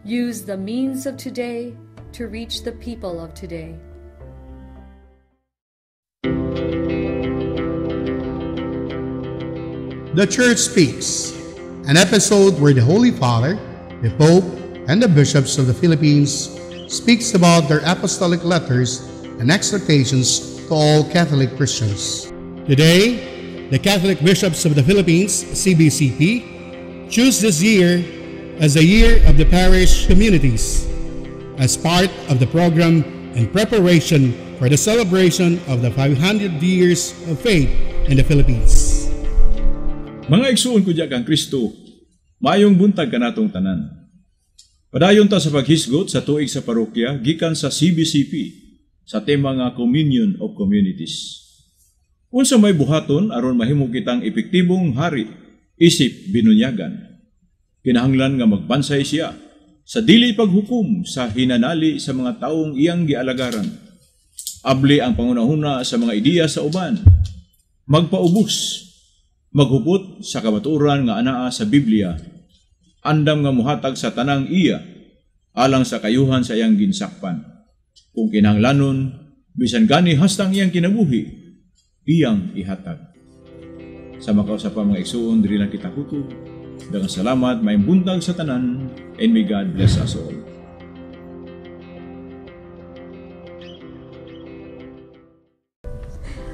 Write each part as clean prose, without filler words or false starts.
Use the means of today to reach the people of today. The Church Speaks, an episode where the Holy Father, the Pope, and the bishops of the Philippines speaks about their apostolic letters and exhortations to all Catholic Christians. Today, the Catholic Bishops of the Philippines, CBCP, choose this year as the Year of the Parish Communities as part of the program in preparation for the celebration of the 500 years of faith in the Philippines. Mga igsuon ko diya kang Kristo, mayong buntag kanatong tanan. Padayon ta sa paghisgot sa tuig sa parokya gikan sa CBCP sa tema nga Communion of Communities. Unsa may buhaton aron mahimo kitang epektibong hari isip binunyagan. Kinahanglan nga magbansay siya sa dili paghukom sa hinanali sa mga taong iyang gialagaran. Abli ang pangunahuna sa mga ideya sa uban. Magpaubos, maghupot sa kamatuoran nga anaa sa Biblia, andam nga muhatag sa tanang iya, alang sa kayuhan sa iyang ginsakpan. Kung kinahanglanon, bisan gani hastang iyang kinabuhi, iyang ihatag. Sa makausapang mga igsuon, diri lang kita kuto. Daghang salamat, may buntag sa tanan, and may God bless us all.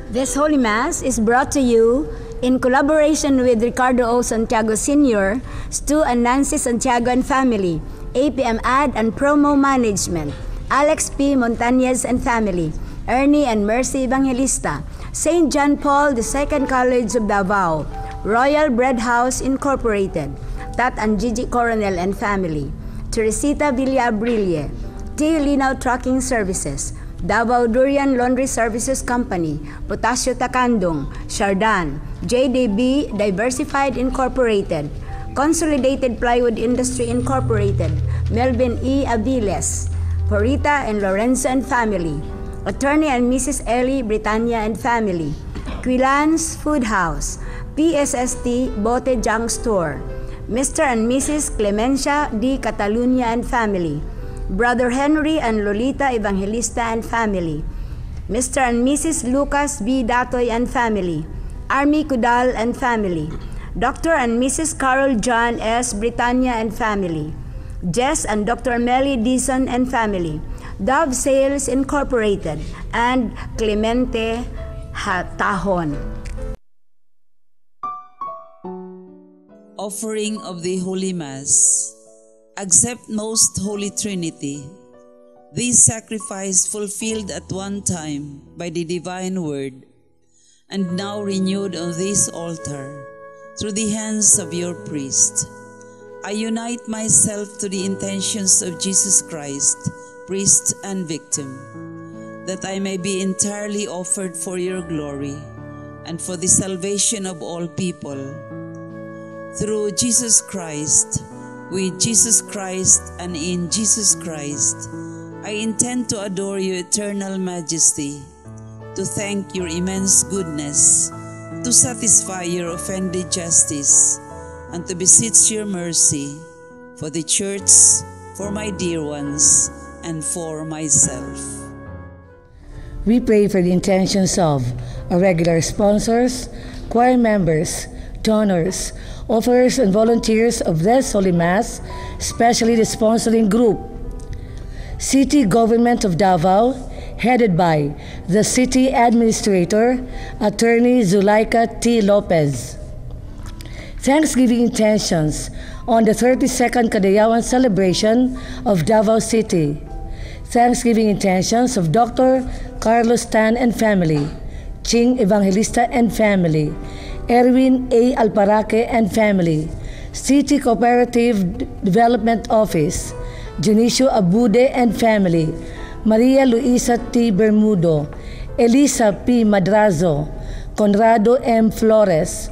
This Holy Mass is brought to you in collaboration with Ricardo O. Santiago Sr., Stu and Nancy Santiago and family, APM Ad and Promo Management, Alex P. Montañez and family, Ernie and Mercy Evangelista, St. John Paul II College of Davao, Royal Bread House Incorporated, Tat and Gigi Coronel and family, Teresita Villa Abrille, T. Linaw Trucking Services, Davao Durian Laundry Services Company, Potasio Takandong, Shardan, JDB Diversified Incorporated, Consolidated Plywood Industry Incorporated, Melvin E. Aviles, Porita and Lorenzo and family, Attorney and Mrs. Ellie Britannia and family, Quilans Food House, PSST Bote Junk Store, Mr. and Mrs. Clemencia D. Catalunya and family, Brother Henry and Lolita Evangelista and family, Mr. and Mrs. Lucas B. Datoy and family, Army Kudal and family, Dr. and Mrs. Carol John S. Britannia and family, Jess and Dr. Melly Dison and family, Dove Sales Incorporated, and Clemente Tahon. Offering of the Holy Mass. Accept Most Holy Trinity. This sacrifice fulfilled at one time by the divine word, and now renewed on this altar through the hands of your priest. I unite myself to the intentions of Jesus Christ, priest and victim, that I may be entirely offered for your glory and for the salvation of all people. Through Jesus Christ, with Jesus Christ and in Jesus Christ, I intend to adore your eternal majesty, to thank your immense goodness, to satisfy your offended justice, and to beseech your mercy for the Church, for my dear ones, and for myself. We pray for the intentions of our regular sponsors, choir members, donors, offerers and volunteers of this Holy Mass, especially the sponsoring group, City Government of Davao, headed by the City Administrator, Attorney Zulaika T. Lopez. Thanksgiving intentions on the 32nd Kadayawan celebration of Davao City. Thanksgiving intentions of Dr. Carlos Tan and family, Ching Evangelista and family, Erwin A. Alparaque and family, City Cooperative Development Office, Dionisio Abude and family, Maria Luisa T. Bermudo, Elisa P. Madrazo, Conrado M. Flores,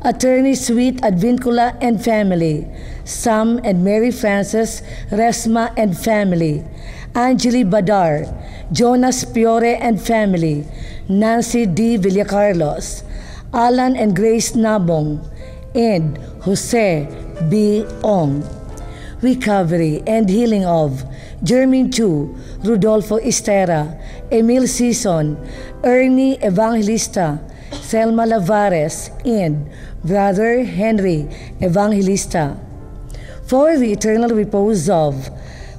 Attorney Sweet Advincula and family, Sam and Mary Frances Resma and family, Angeli Badar, Jonas Piore and family, Nancy D. Villacarlos, Alan and Grace Nabong, and Jose B. Ong. recovery, and healing of Jermaine Chu, Rodolfo Estera, Emil Sison, Ernie Evangelista, Selma Lavares, and Brother Henry Evangelista. For the eternal repose of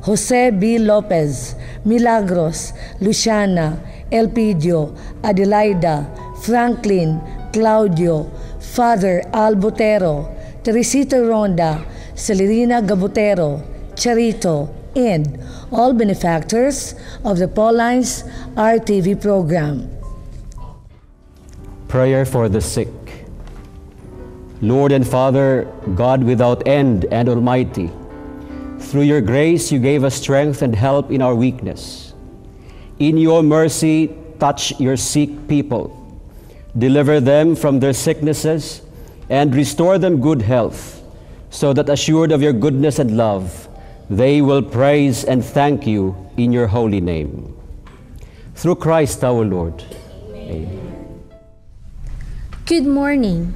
Jose B. Lopez, Milagros, Luciana, Elpidio, Adelaida, Franklin, Claudio, Father Al Botero, Teresita Ronda, Celerina Gabotero, Charito, and all benefactors of the Paulines RTV program. Prayer for the sick. Lord and Father, God without end and Almighty, through your grace you gave us strength and help in our weakness. In your mercy, touch your sick people. Deliver them from their sicknesses and restore them good health, so that assured of your goodness and love, they will praise and thank you in your holy name. Through Christ our Lord. Amen. Good morning.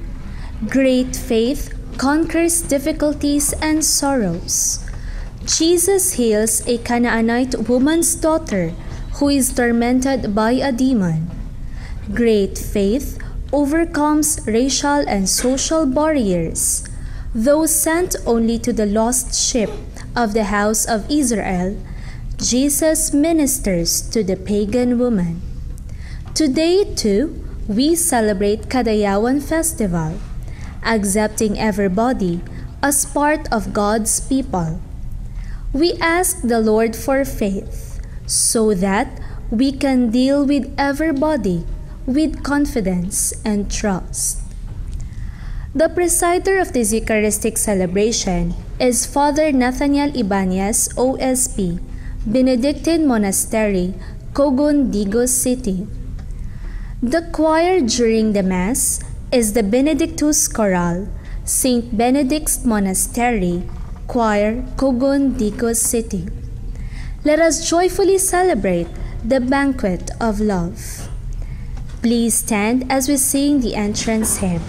Great faith conquers difficulties and sorrows. Jesus heals a Canaanite woman's daughter who is tormented by a demon. Great faith overcomes racial and social barriers. Though sent only to the lost sheep of the house of Israel, Jesus ministers to the pagan woman. Today, too, we celebrate Kadayawan Festival, accepting everybody as part of God's people. We ask the Lord for faith so that we can deal with everybody with confidence and trust. The presider of this Eucharistic celebration is Father Nathaniel Ibanez, OSP, Benedictine Monastery, Cogon, Digos City. The choir during the Mass is the Benedictus Choral, St. Benedict's Monastery, Choir, Cogon, Digos City. Let us joyfully celebrate the banquet of love. Please stand as we sing the entrance hymn.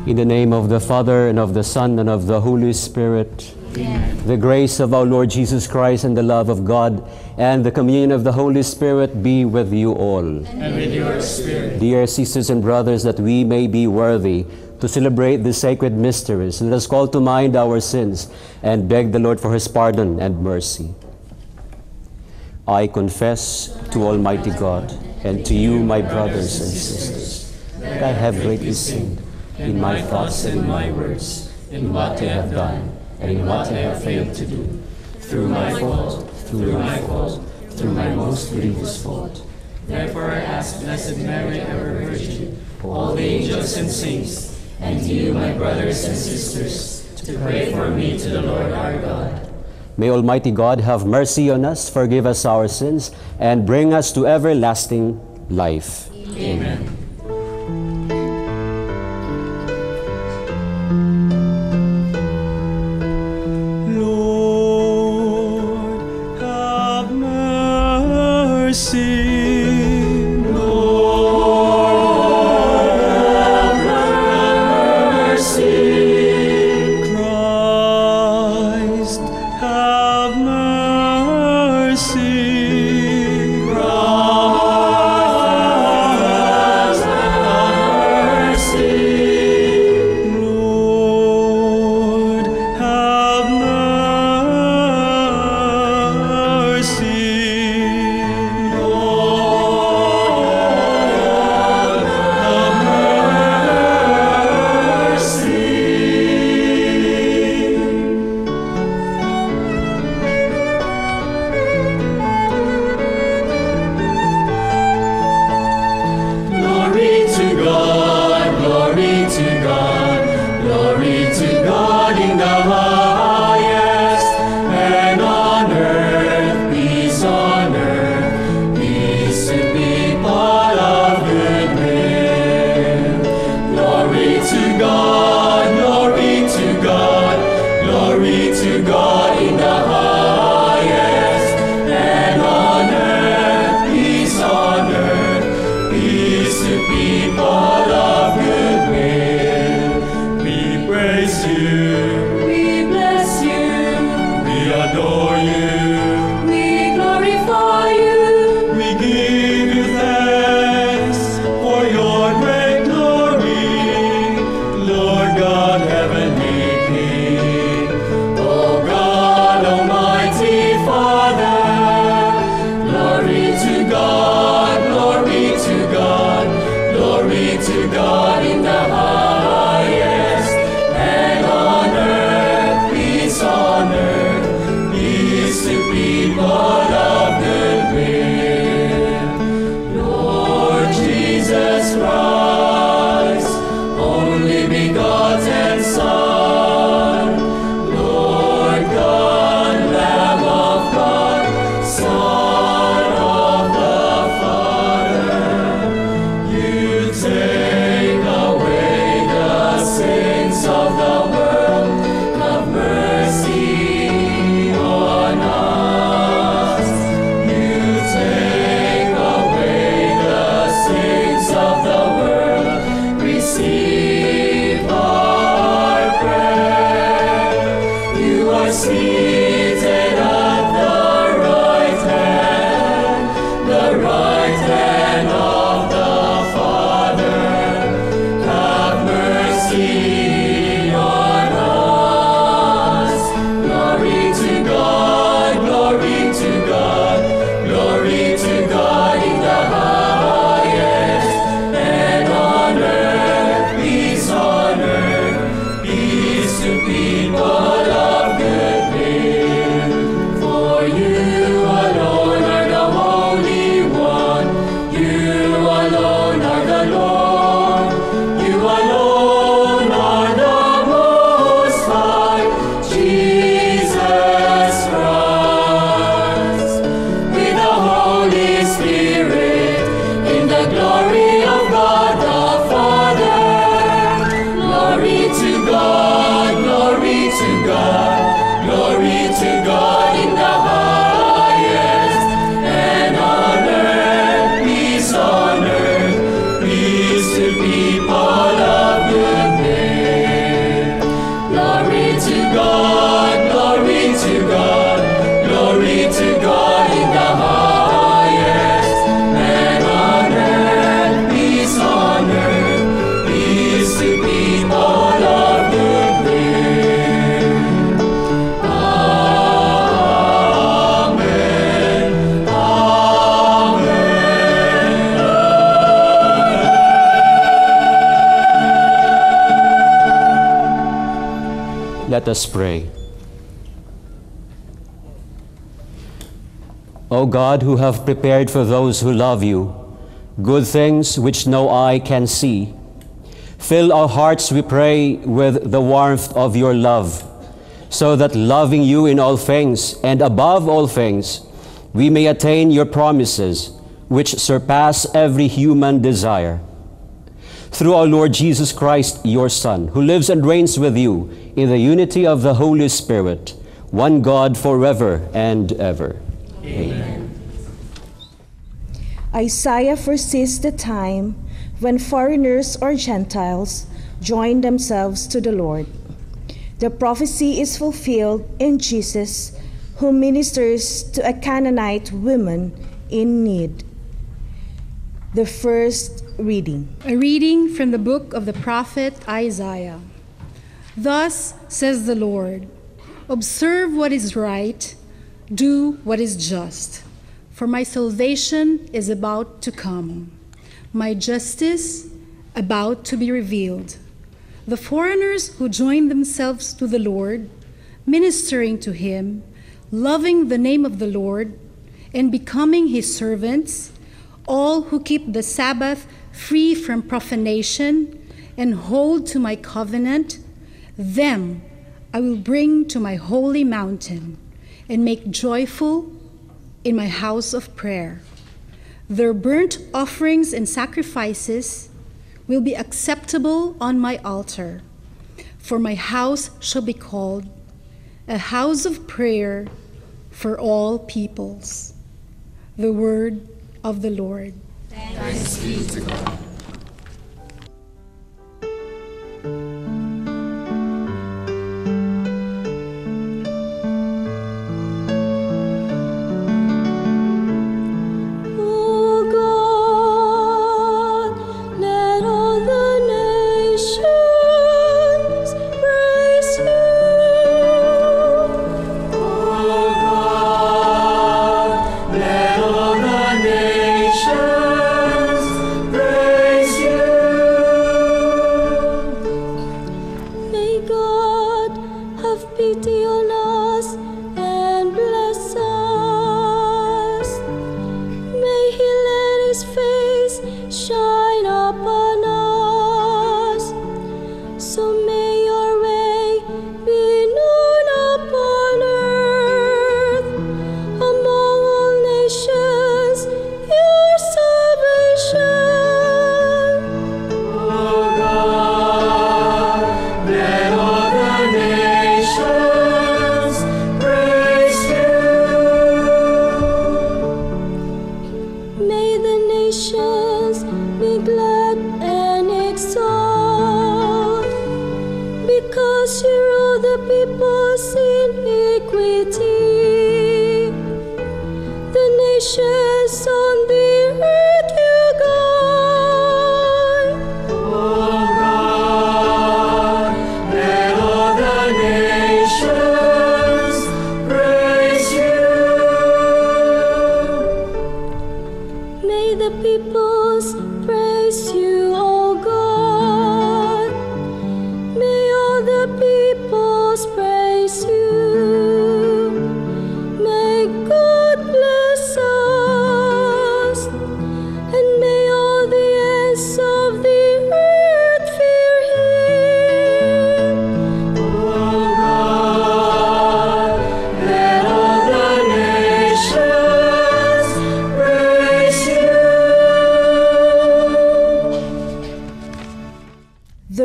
In the name of the Father, and of the Son, and of the Holy Spirit. Amen. The grace of our Lord Jesus Christ, and the love of God, and the communion of the Holy Spirit be with you all. And with your spirit. Dear sisters and brothers, that we may be worthy to celebrate the sacred mysteries, let us call to mind our sins and beg the Lord for his pardon and mercy. I confess to Almighty God and to you, my brothers and sisters, that I have greatly sinned in my thoughts and in my words, in what I have done and in what I have failed to do, through my fault, through my most grievous fault. Therefore I ask Blessed Mary, ever Virgin, all the angels and saints, and you, my brothers and sisters, to pray for me to the Lord our God. May Almighty God have mercy on us, forgive us our sins, and bring us to everlasting life. Amen. Let us pray. O God, who have prepared for those who love you good things which no eye can see, fill our hearts, we pray, with the warmth of your love, so that loving you in all things and above all things, we may attain your promises, which surpass every human desire. Through our Lord Jesus Christ, your Son, who lives and reigns with you in the unity of the Holy Spirit, one God forever and ever. Amen. Isaiah foresees the time when foreigners or Gentiles join themselves to the Lord. The prophecy is fulfilled in Jesus, who ministers to a Canaanite woman in need. The first reading. A reading from the book of the prophet Isaiah. Thus says the Lord, observe what is right, do what is just, for my salvation is about to come, my justice about to be revealed. The foreigners who join themselves to the Lord, ministering to him, loving the name of the Lord, and becoming his servants, all who keep the Sabbath free from profanation and hold to my covenant, them I will bring to my holy mountain and make joyful in my house of prayer. Their burnt offerings and sacrifices will be acceptable on my altar, for my house shall be called a house of prayer for all peoples. The word of the Lord. Thanks be to God.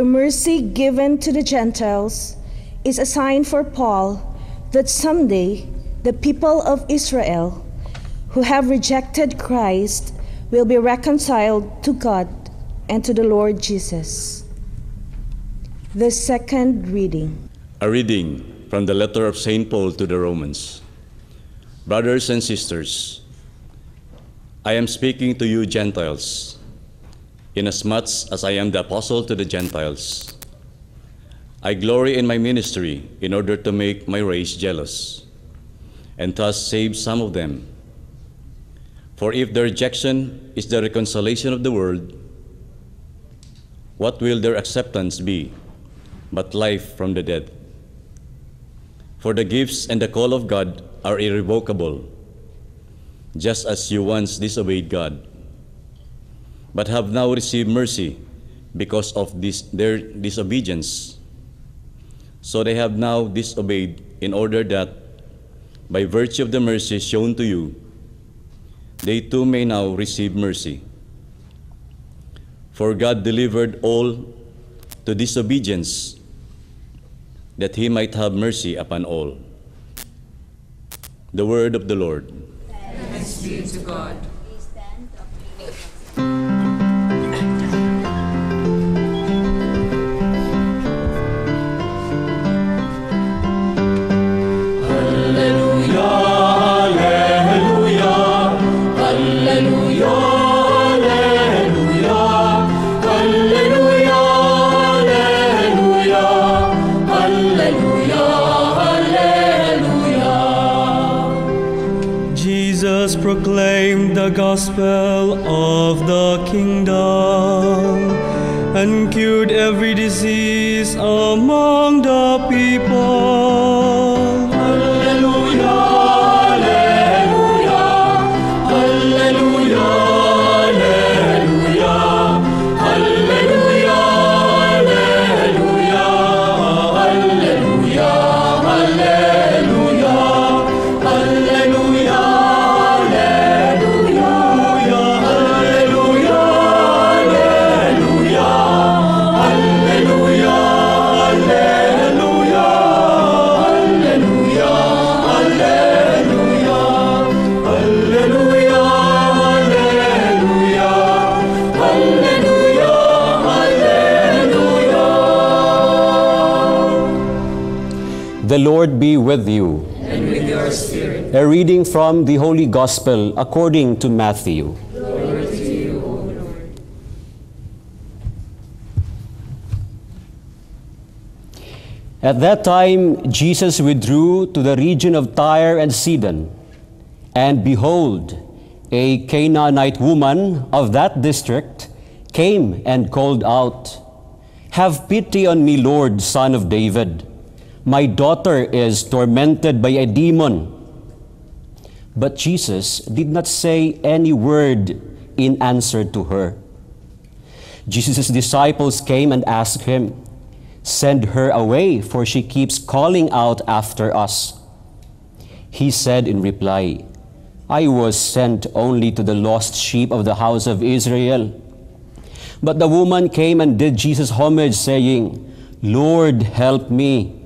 Mercy given to the Gentiles is a sign for Paul that someday the people of Israel who have rejected Christ will be reconciled to God and to the Lord Jesus. The second reading. A reading from the letter of St. Paul to the Romans. Brothers and sisters, I am speaking to you Gentiles, inasmuch as I am the apostle to the Gentiles. I glory in my ministry in order to make my race jealous, and thus save some of them. For if their rejection is the reconciliation of the world, what will their acceptance be but life from the dead? For the gifts and the call of God are irrevocable, just as you once disobeyed God, but have now received mercy because of their disobedience. So they have now disobeyed in order that, by virtue of the mercy shown to you, they too may now receive mercy. For God delivered all to disobedience, that he might have mercy upon all. The word of the Lord. Thanks be to God. Jesus proclaimed the gospel of the kingdom and cured every disease among the people. Hallelujah! The Lord be with you. And with your spirit. A reading from the Holy Gospel according to Matthew. Glory to you, O Lord. At that time, Jesus withdrew to the region of Tyre and Sidon. And behold, a Canaanite woman of that district came and called out, "Have pity on me, Lord, Son of David. My daughter is tormented by a demon." But Jesus did not say any word in answer to her. Jesus' disciples came and asked him, "Send her away, for she keeps calling out after us." He said in reply, "I was sent only to the lost sheep of the house of Israel." But the woman came and did Jesus homage, saying, "Lord, help me."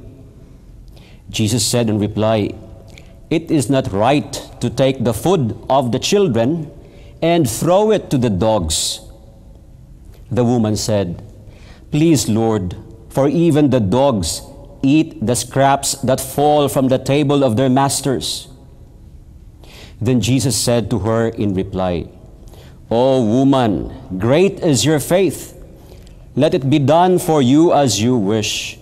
Jesus said in reply, "It is not right to take the food of the children and throw it to the dogs." The woman said, "Please, Lord, for even the dogs eat the scraps that fall from the table of their masters." Then Jesus said to her in reply, "O woman, great is your faith. Let it be done for you as you wish."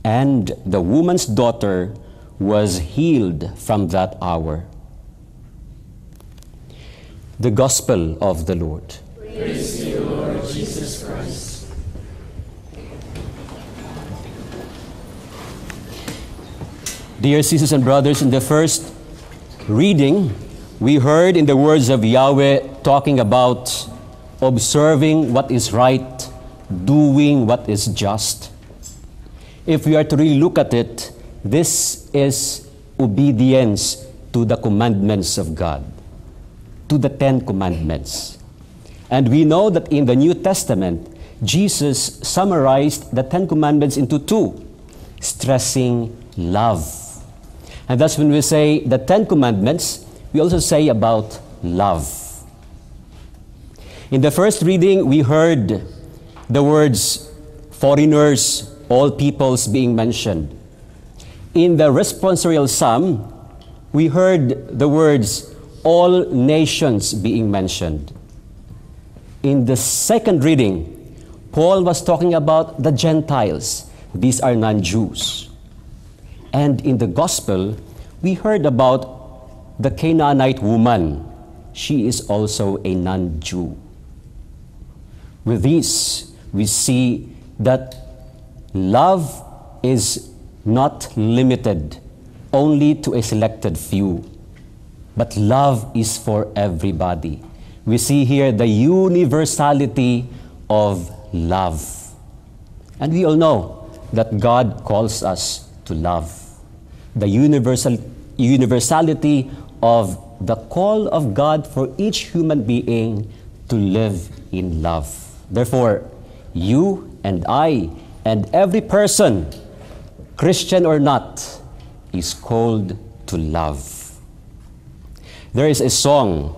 And the woman's daughter was healed from that hour. The Gospel of the Lord. Praise to you, Lord Jesus Christ. Dear sisters and brothers, in the first reading, we heard in the words of Yahweh talking about observing what is right, doing what is just. If we are to really look at it, this is obedience to the commandments of God, to the 10 Commandments. And we know that in the New Testament, Jesus summarized the 10 Commandments into 2, stressing love. And that's when we say the 10 Commandments, we also say about love. In the first reading, we heard the words foreigners, all peoples being mentioned. In the responsorial psalm, we heard the words all nations being mentioned. In the second reading, Paul was talking about the Gentiles. These are non-Jews. And in the gospel, we heard about the Canaanite woman. She is also a non-Jew. With this, we see that love is not limited only to a selected few, but love is for everybody. We see here the universality of love. And we all know that God calls us to love. The universality of the call of God for each human being to live in love. Therefore, you and I and every person, Christian or not, is called to love. There is a song,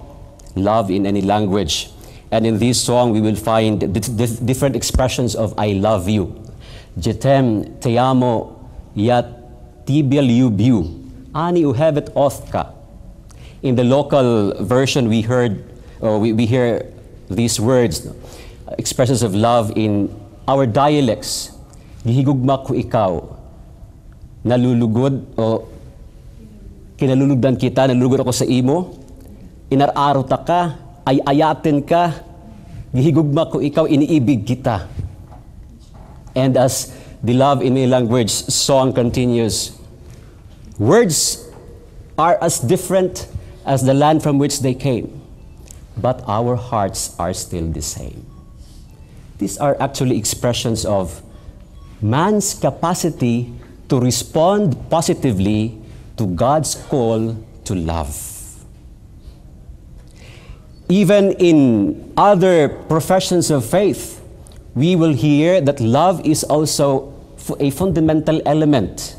Love in Any Language, and in this song we will find different expressions of I love you. Jetem, te amo, yat tibial yubiu, ani uhevet othka. In the local version we hear these words, expressions of love in our dialects. Gihigugma ko ikaw, nalulugod o kinalulugdan kita, nalulugod ako sa imo, inararo ta ka, ay-ayatin ka, gihigugma ko ikaw, iniibig kita. And as the Love in My Language song continues, words are as different as the land from which they came, but our hearts are still the same. These are actually expressions of man's capacity to respond positively to God's call to love. Even in other professions of faith, we will hear that love is also a fundamental element.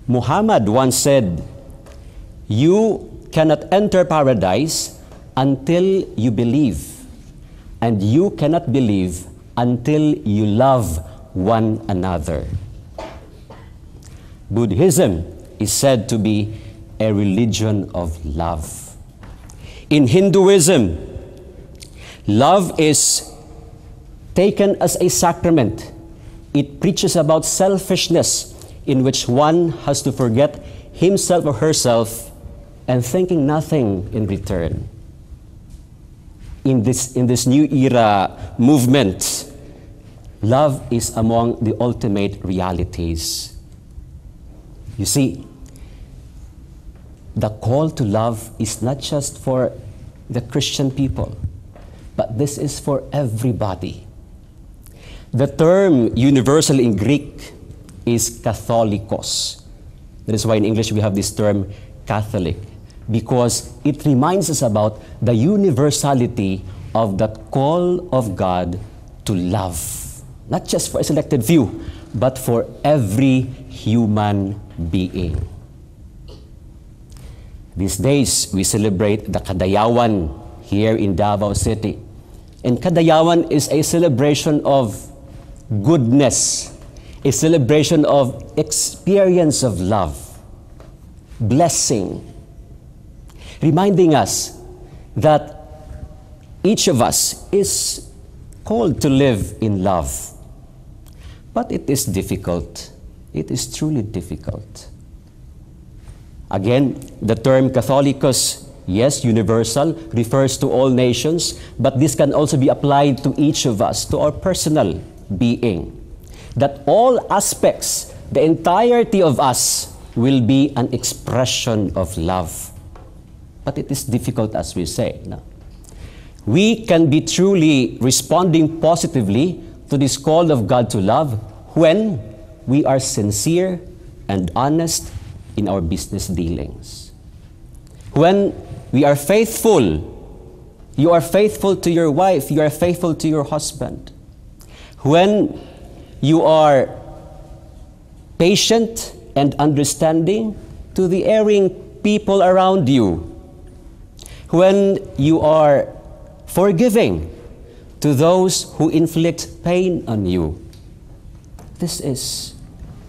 Muhammad once said, "You cannot enter paradise until you believe, and you cannot believe until you love one another." Buddhism is said to be a religion of love. In Hinduism, love is taken as a sacrament. It preaches about selfishness, in which one has to forget himself or herself and thinking nothing in return. In this new era movement, love is among the ultimate realities. You see, the call to love is not just for the Christian people, but this is for everybody. The term universal in Greek is katholikos. That is why in English we have this term Catholic, because it reminds us about the universality of the call of God to love, not just for a selected few, but for every human being. These days, we celebrate the Kadayawan here in Davao City. And Kadayawan is a celebration of goodness, a celebration of experience of love, blessing, reminding us that each of us is called to live in love. But it is difficult. It is truly difficult. Again, the term Catholicos, yes, universal, refers to all nations, but this can also be applied to each of us, to our personal being. That all aspects, the entirety of us, will be an expression of love. But it is difficult, as we say. No? We can be truly responding positively to this call of God to love when we are sincere and honest in our business dealings. When we are faithful, you are faithful to your wife, you are faithful to your husband. When you are patient and understanding to the erring people around you. When you are forgiving to those who inflict pain on you. This is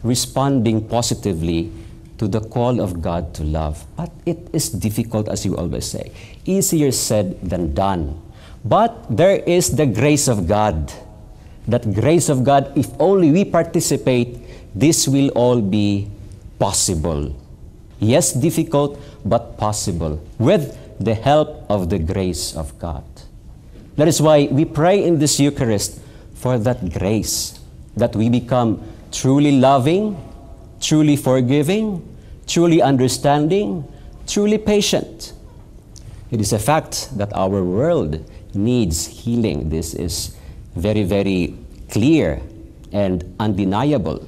responding positively to the call of God to love. But it is difficult, as you always say. Easier said than done. But there is the grace of God. That grace of God, if only we participate, this will all be possible. Yes, difficult, but possible, with the help of the grace of God. That is why we pray in this Eucharist for that grace, that we become truly loving, truly forgiving, truly understanding, truly patient. It is a fact that our world needs healing. This is very, very clear and undeniable.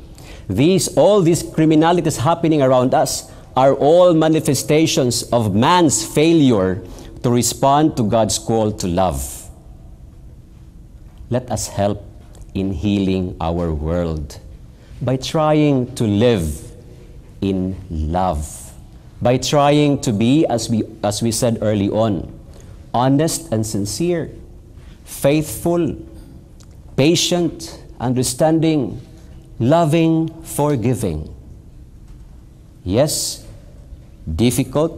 All these criminalities happening around us are all manifestations of man's failure to respond to God's call to love. Let us help in healing our world by trying to live in love, by trying to be, as we said early on, honest and sincere, faithful, patient, understanding, loving, forgiving. Yes, difficult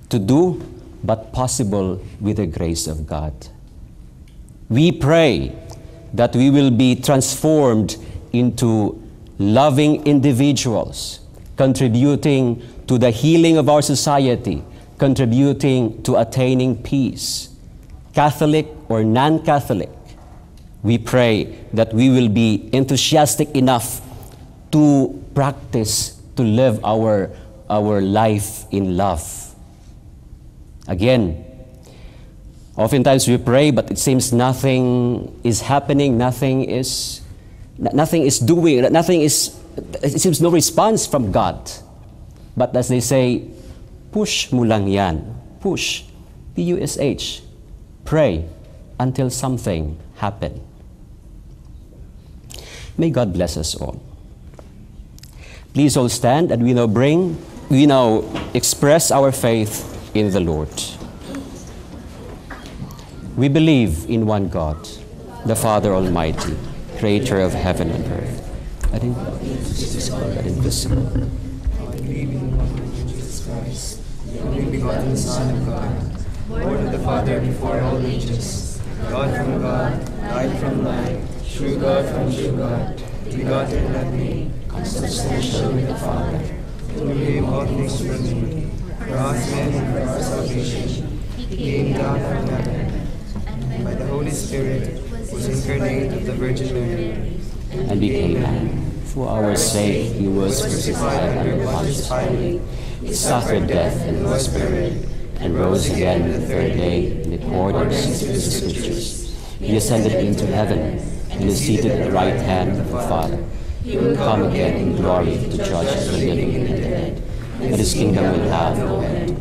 to do, but possible with the grace of God. We pray that we will be transformed into loving individuals, contributing to the healing of our society, contributing to attaining peace. Catholic or non-Catholic, we pray that we will be enthusiastic enough to practice, to live our life in love. Again, oftentimes we pray, but it seems nothing is happening, it seems no response from God. But as they say, push mo lang yan. Push. P-U-S-H. Pray until something happen. May God bless us all. Please all stand, and we now express our faith in the Lord. We believe in one God, the Father Almighty, creator of heaven and earth. I believe in Jesus Christ, the only begotten Son of God, born of the Father before all ages, God from God, light from light, true God from true God, begotten not made, consubstantial with the Father, who gave all things for me, for us men and for our salvation. He came down from heaven, and by the Holy Spirit was incarnate of the Virgin Mary, and became man. For our sake he was crucified under Pontius Pilate, he suffered death and was buried, and rose again the third day in accordance with the Scriptures. He ascended into heaven, and is seated at the right hand of the Father. He will come again in glory to judge the living and the dead, and his kingdom will have no end.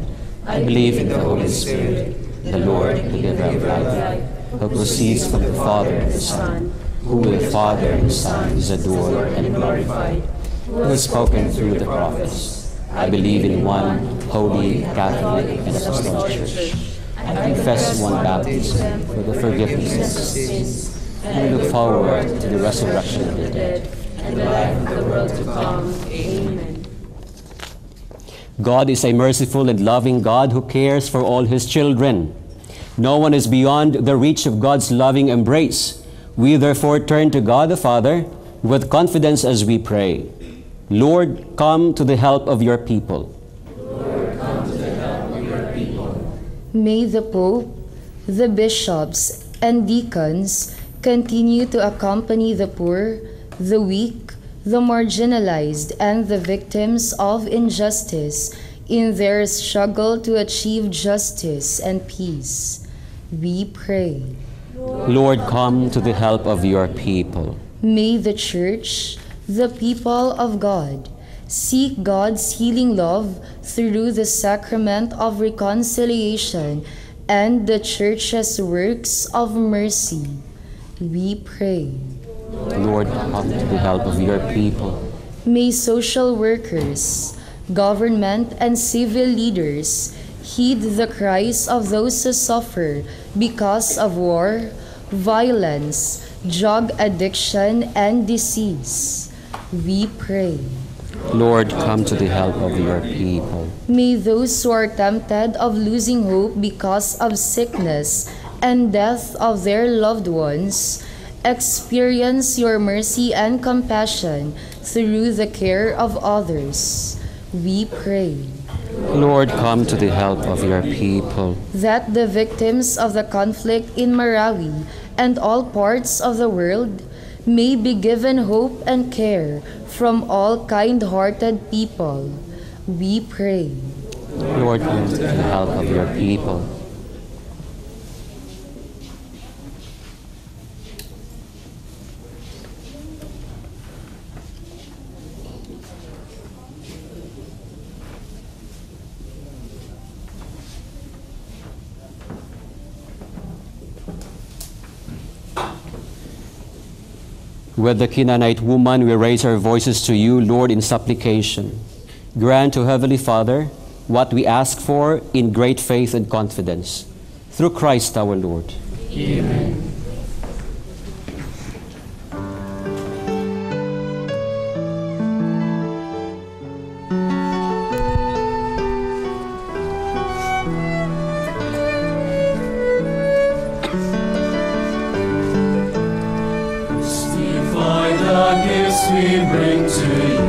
I believe in the Holy Spirit, the Lord, the giver of life, who proceeds from the Father and the Son, who with the Father and the Son is adored and glorified, who has spoken through the prophets. I believe in one holy, Catholic, and Apostolic Church. I confess one baptism for the forgiveness of sins, and I look forward to the resurrection of the dead and the life of the world to come. Amen. God is a merciful and loving God who cares for all his children. No one is beyond the reach of God's loving embrace. We therefore turn to God the Father with confidence as we pray. Lord, come to the help of your people. Lord, come to the help of your people. May the Pope, the bishops, and deacons continue to accompany the poor, the weak, the marginalized, and the victims of injustice in their struggle to achieve justice and peace. We pray. Lord, come to the help of your people. May the Church, the people of God, seek God's healing love through the sacrament of reconciliation and the Church's works of mercy. We pray. Lord, come to the help of your people. May social workers, government, and civil leaders heed the cries of those who suffer because of war, violence, drug addiction, and disease. We pray. Lord, come to the help of your people. May those who are tempted of losing hope because of sickness and death of their loved ones experience your mercy and compassion through the care of others. We pray. Lord, come to the help of your people. That the victims of the conflict in Marawi and all parts of the world may be given hope and care from all kind-hearted people. We pray. Lord, come to the help of your people. With the Canaanite woman, we raise our voices to you, Lord, in supplication. Grant to Heavenly Father what we ask for in great faith and confidence. Through Christ our Lord. Amen. We bring to you.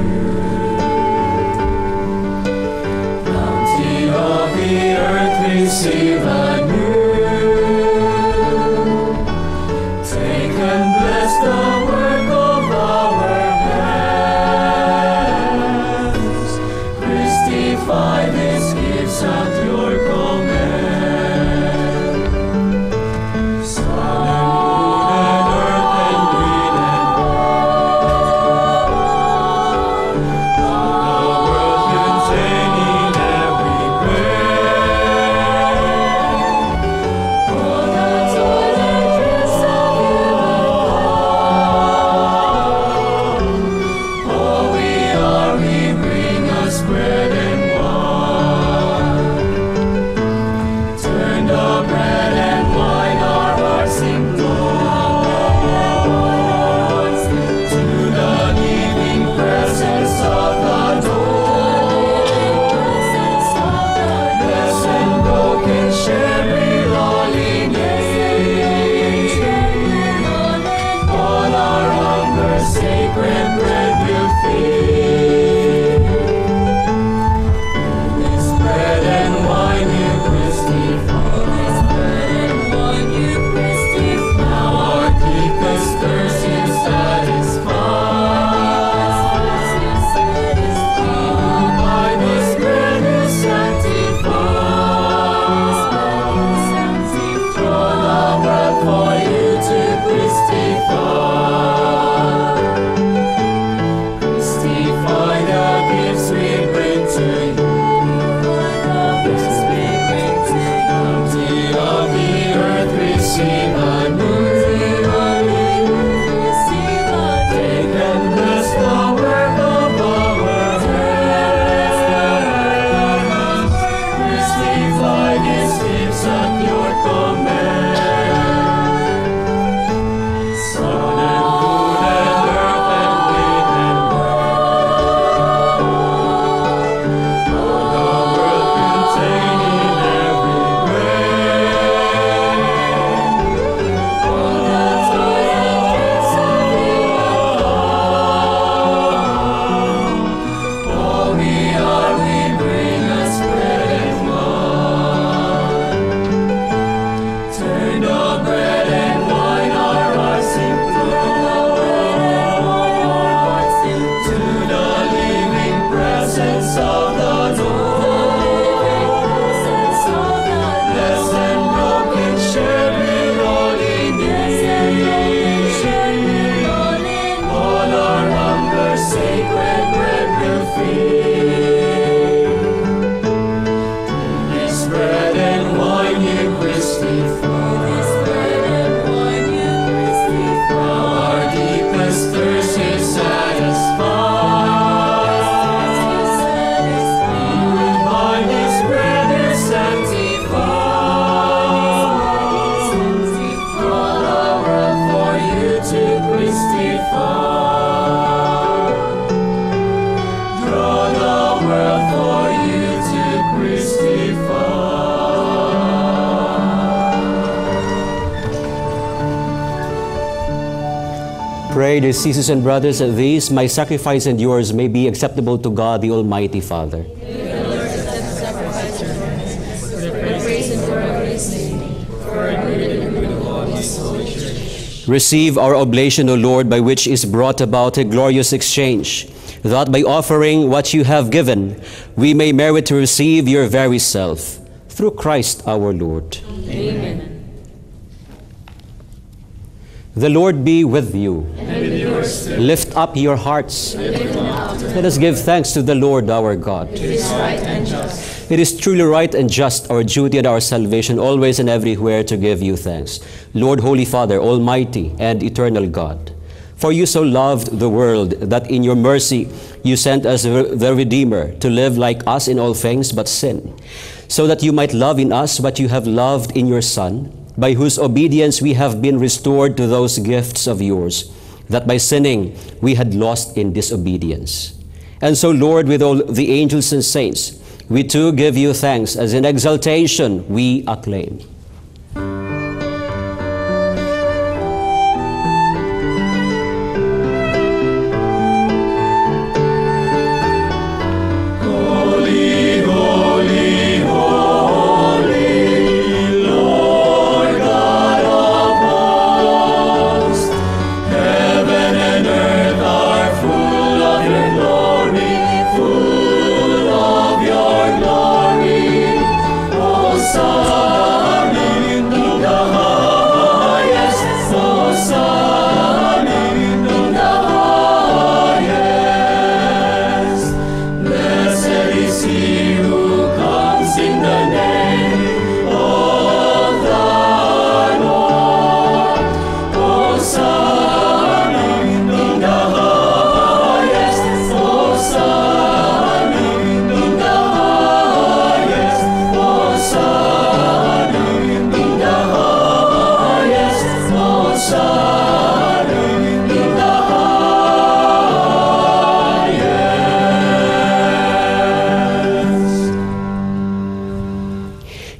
Pray, dear sisters and brothers, that these, my sacrifice and yours, may be acceptable to God, the Almighty Father. Receive our oblation, O Lord, by which is brought about a glorious exchange, that by offering what you have given, we may merit to receive your very self. Through Christ our Lord. Amen. The Lord be with you. And with yours too. Lift up your hearts. Let us give thanks to the Lord our God. It is right and just. It is truly right and just, our duty and our salvation, always and everywhere to give you thanks. Lord, Holy Father, Almighty and Eternal God, for you so loved the world that in your mercy you sent us the Redeemer to live like us in all things but sin, so that you might love in us what you have loved in your Son, by whose obedience we have been restored to those gifts of yours, that by sinning we had lost in disobedience. And so, Lord, with all the angels and saints, we too give you thanks, as in exaltation we acclaim.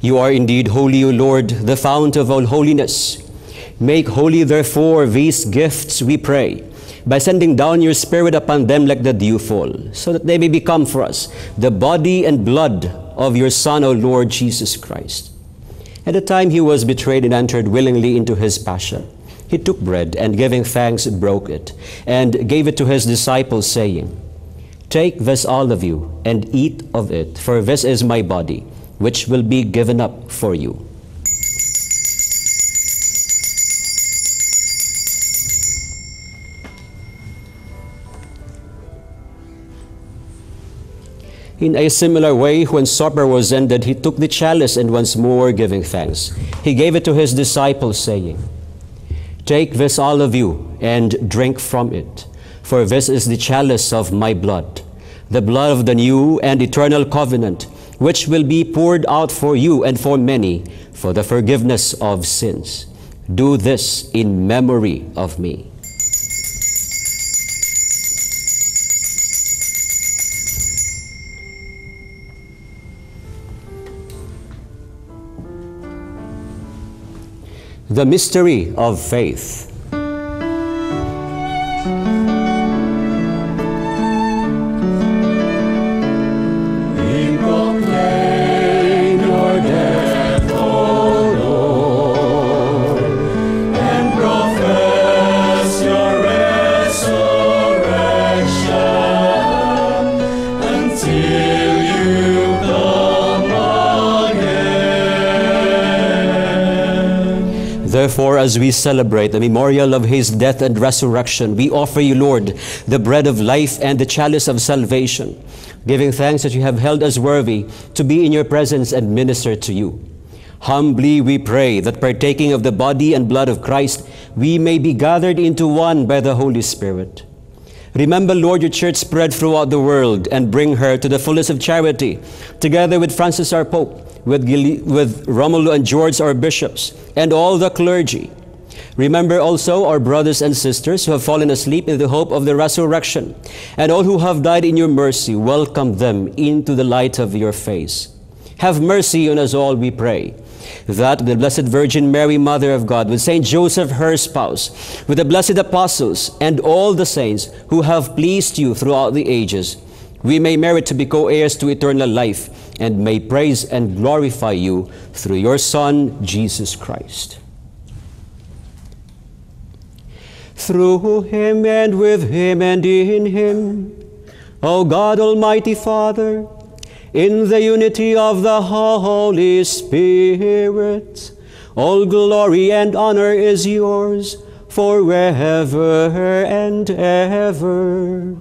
You are indeed holy, O Lord, the fount of all holiness. Make holy, therefore, these gifts, we pray, by sending down your Spirit upon them like the dewfall, so that they may become for us the body and blood of your Son, O Lord Jesus Christ. At the time he was betrayed and entered willingly into his passion, he took bread, and giving thanks, broke it, and gave it to his disciples, saying, "Take this, all of you, and eat of it, for this is my body, which will be given up for you." In a similar way, when supper was ended, he took the chalice, and once more giving thanks, he gave it to his disciples, saying, "Take this, all of you, and drink from it, for this is the chalice of my blood, the blood of the new and eternal covenant, which will be poured out for you and for many for the forgiveness of sins. Do this in memory of me. The mystery of faith. Therefore, as we celebrate the memorial of his death and resurrection, we offer you, Lord, the bread of life and the chalice of salvation, giving thanks that you have held us worthy to be in your presence and minister to you. Humbly we pray that partaking of the body and blood of Christ, we may be gathered into one by the Holy Spirit. Remember, Lord, your church spread throughout the world and bring her to the fullness of charity, together with Francis our Pope, with Romulo and George our bishops, and all the clergy. Remember also our brothers and sisters who have fallen asleep in the hope of the resurrection, and all who have died in your mercy. Welcome them into the light of your face. Have mercy on us all, we pray, that the Blessed Virgin Mary, Mother of God, with Saint Joseph, her spouse, with the blessed apostles, and all the saints who have pleased you throughout the ages, we may merit to be co-heirs to eternal life, and may praise and glorify you through your Son, Jesus Christ. Through him and with him and in him, O God, Almighty Father, in the unity of the Holy Spirit, all glory and honor is yours forever and ever.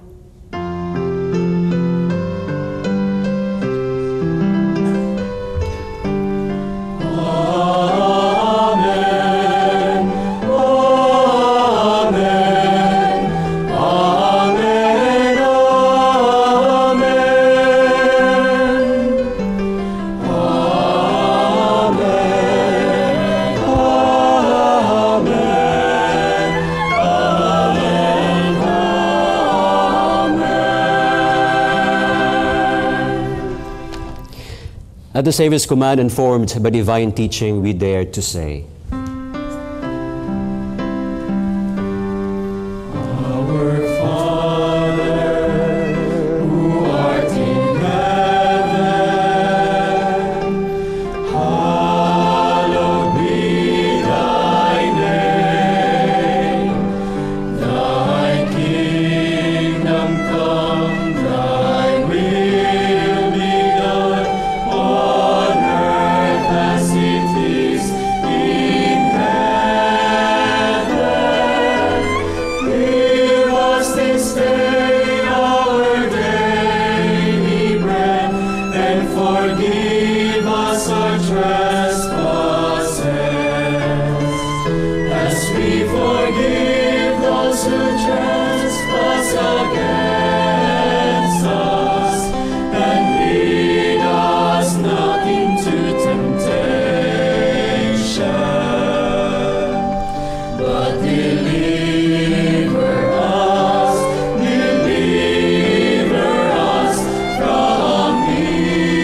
At the Savior's command, informed by divine teaching, we dare to say, Our Father, who art in heaven, hallowed be thy name. Thy kingdom come, thy will be done, on earth as it is in heaven. Give us this day our daily bread, and forgive us our trespasses, as we forgive those who trespass against us. And lead us not into temptation, but deliver us from evil.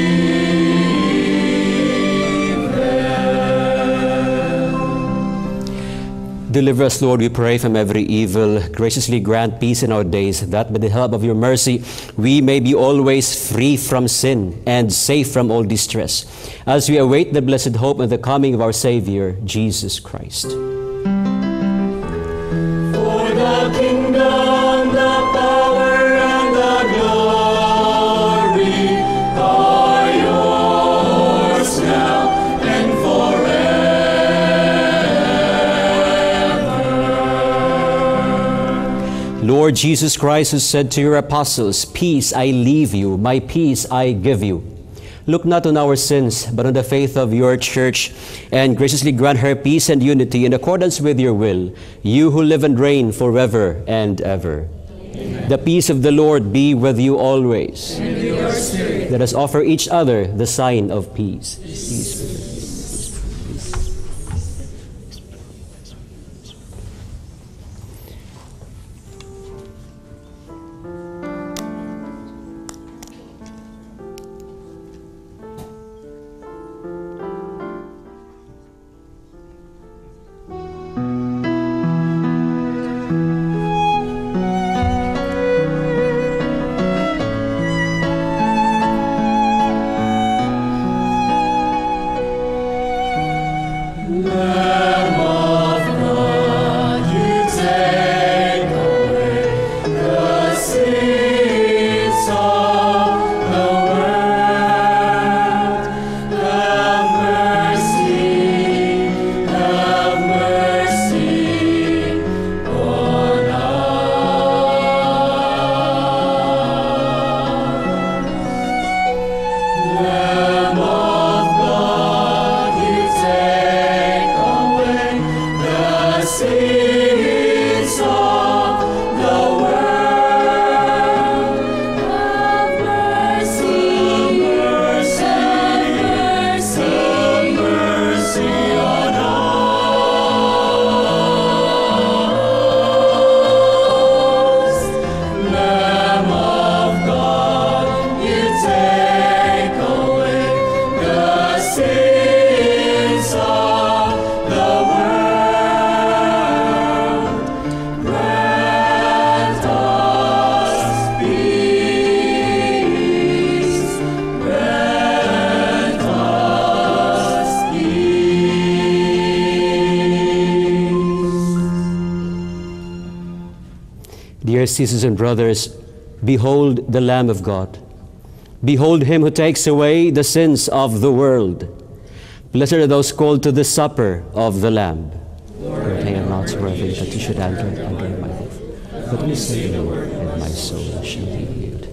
Deliver us, Lord, we pray, from every evil. Graciously grant peace in our days, that by the help of your mercy we may be always free from sin and safe from all distress, as we await the blessed hope and the coming of our Savior, Jesus Christ. For the kingdom, the power, and the glory are yours now and forever. Lord Jesus Christ, who said to your apostles, "Peace I leave you, my peace I give you," look not on our sins, but on the faith of your church, and graciously grant her peace and unity in accordance with your will, you who live and reign forever and ever. The peace of the Lord be with you always. And with your spirit. Let us offer each other the sign of peace. Peace. Dear sisters and brothers, behold the Lamb of God. Behold him who takes away the sins of the world. Blessed are those called to the supper of the Lamb. Lord, I am not worthy that you should enter under my roof, but only say the word, and my soul shall be healed.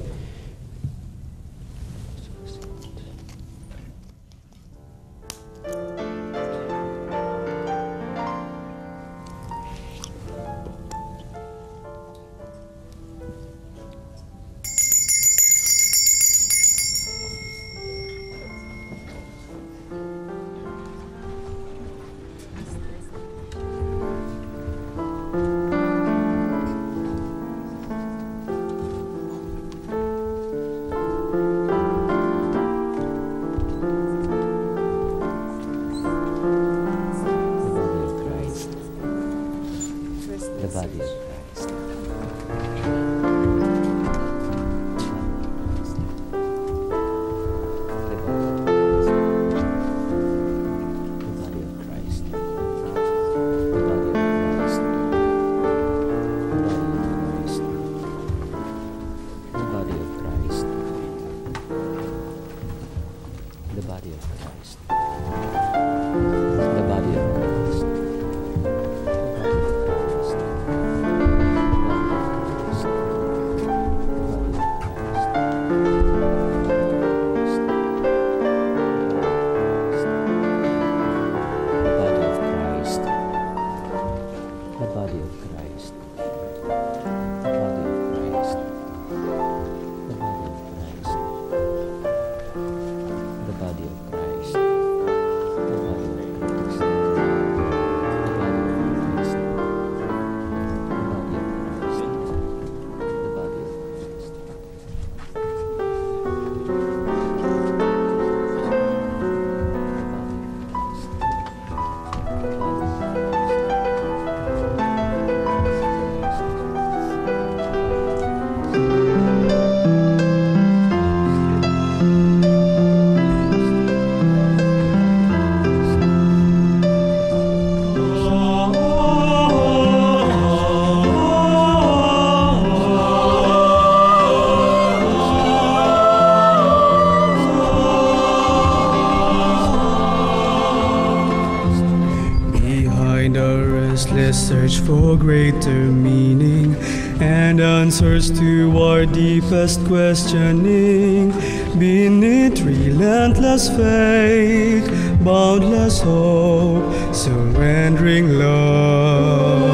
Search for greater meaning and answers to our deepest questioning. Beneath relentless faith, boundless hope, surrendering love.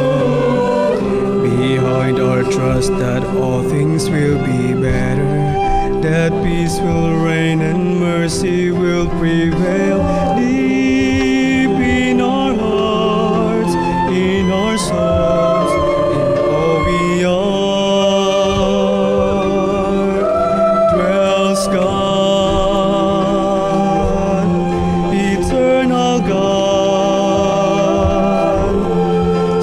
Behind our trust trust that all things will be better, that peace will reign and mercy will prevail deep in our hearts, in our souls, in all we are. Dwells God, eternal God,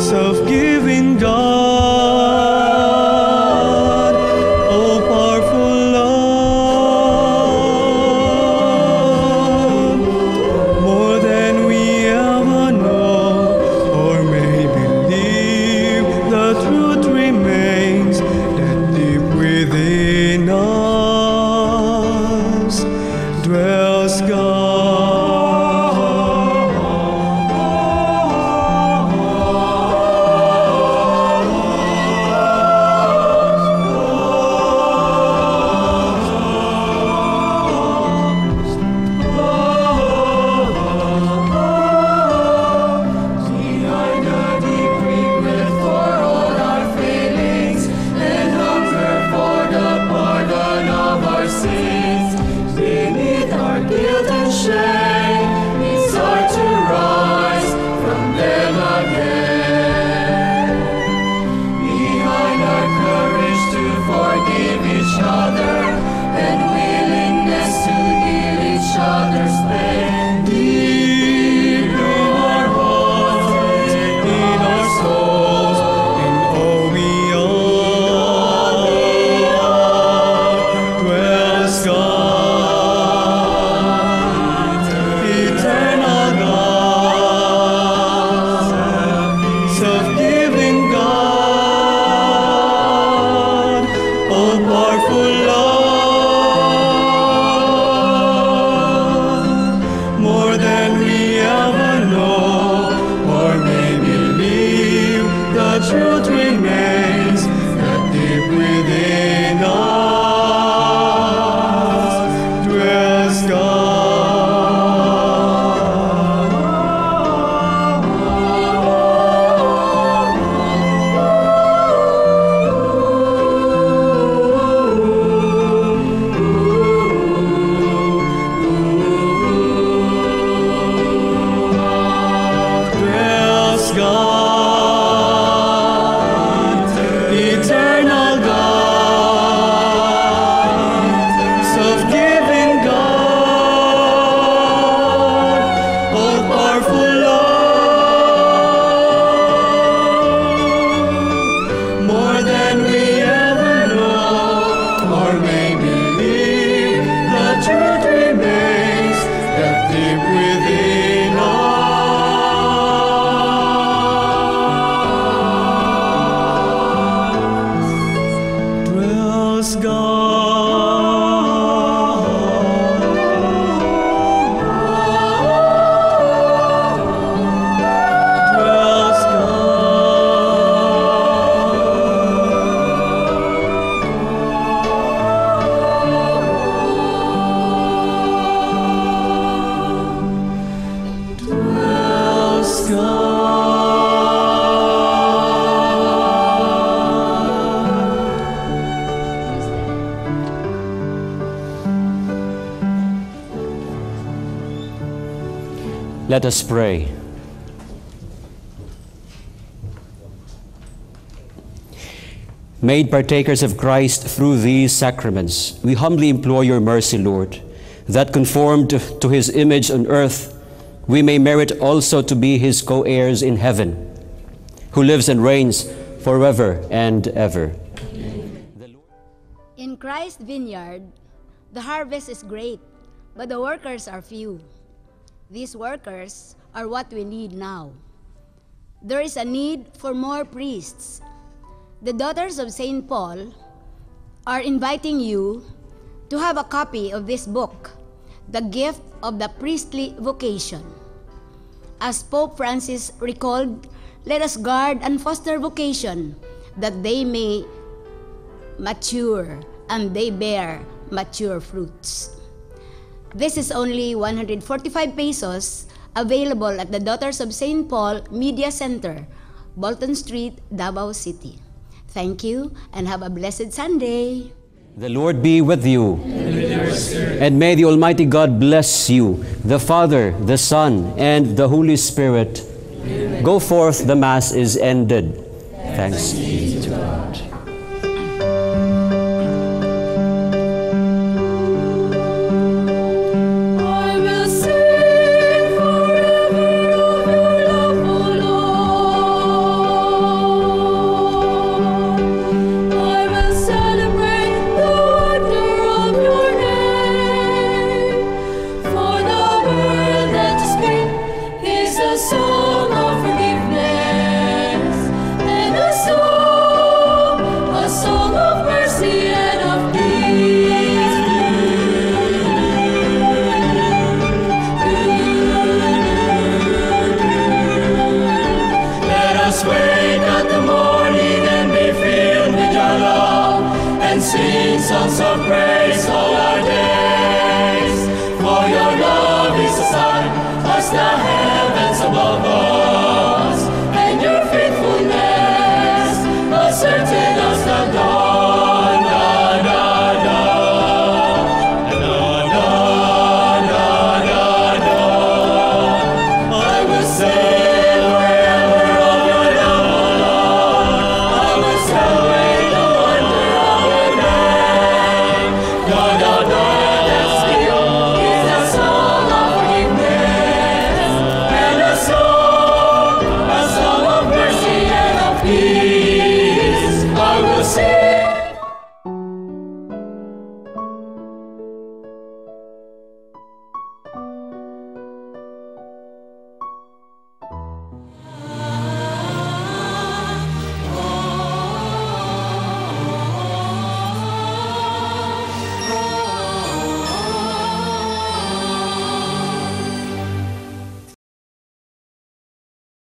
self-giving God, all-powerful love, more than we ever know or may believe. The truth remains that deep within us dwells Behind the deep regret for all our failings and hunger for the pardon of our sins. Beneath our guilt and shame, it's hard to rise from them again. Behind our courage to forgive each other and willingness to heal each other's pain, deep in our hearts, in our souls, in all we are, dwells God, eternal God, self-giving God, all-powerful love, more than we ever know or may believe. The truth remains that deep within us dwells God, eternal God, self-giving God, all-powerful love, more than we ever know or may believe. The truth remains that deep within us dwells God, dwells God, dwells Let us pray. Made partakers of Christ through these sacraments, we humbly implore your mercy, Lord, that conformed to his image on earth, we may merit also to be his co-heirs in heaven, who lives and reigns forever and ever. In Christ's vineyard, the harvest is great, but the workers are few. These workers are what we need now. There is a need for more priests. The Daughters of St. Paul are inviting you to have a copy of this book, The Gift of the Priestly Vocation. As Pope Francis recalled, let us guard and foster vocation, that they may mature and they bear mature fruits. This is only 145 pesos, available at the Daughters of St. Paul Media Center, Bolton Street, Davao City. Thank you and have a blessed Sunday. The Lord be with you. And with your spirit. And may the Almighty God bless you, the Father, the Son, and the Holy Spirit. Amen. Go forth, the Mass is ended. Thanks be to God. Songs of praise all our days, for your love is a sun as the heavens.